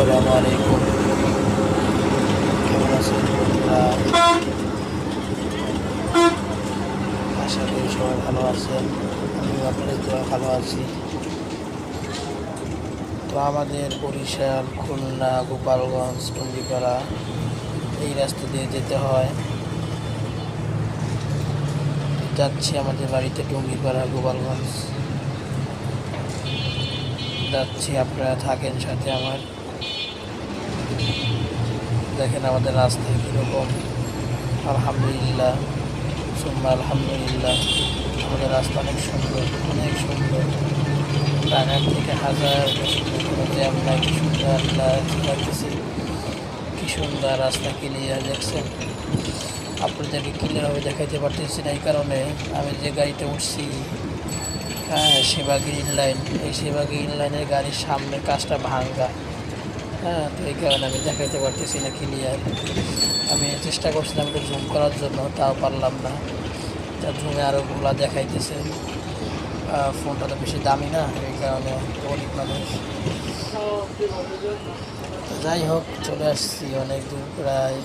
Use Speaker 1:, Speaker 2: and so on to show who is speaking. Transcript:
Speaker 1: আসসালামু আলাইকুম। কেমন আছেন বন্ধুরা? আশা করি সবাই ভালো আছেন। আমিও আপনাদের দোয়া ভালো আছি। তো আমাদের বরিশাল, খুলনা, গোপালগঞ্জ, টুঙ্গিপাড়া এই রাস্তা দিয়ে যেতে হয়। যাচ্ছি আমাদের বাড়িতে টুঙ্গিপাড়া, গোপালগঞ্জ যাচ্ছি। আপনারা থাকেন সাথে আমার। দেখেন আমাদের রাস্তায় কীরকম। আলহামদুলিল্লাহ, সুম্মা আলহামদুলিল্লাহ, আমাদের রাস্তা অনেক সুন্দর, অনেক সুন্দর। ঢাকার থেকে হাজার কোনো জ্যাম নাই। কি সুন্দর লাগতেছে, কি সুন্দর রাস্তা ক্লিয়ার। দেখছেন, আপনাদেরকে ক্লিয়ারভাবে দেখাইতে পারতেছি না এই কারণে আমি যে গাড়িতে উঠছি, হ্যাঁ, সেবা গ্রিন লাইন, এই সেবা গ্রিন লাইনের গাড়ির সামনে কাজটা ভাঙ্গা। হ্যাঁ, তো এই কারণে আমি দেখাইতে পারতেছি না ক্লিয়ার। আমি চেষ্টা করছিলাম একটু জুম করার জন্য, তাও পারলাম না। তা জুমে আরও গুলা দেখাইতেছে। ফোনটা তো বেশি দামি না, এই কারণে গরিব মানুষ। তো যাই হোক, চলে আসছি অনেক দূর, প্রায়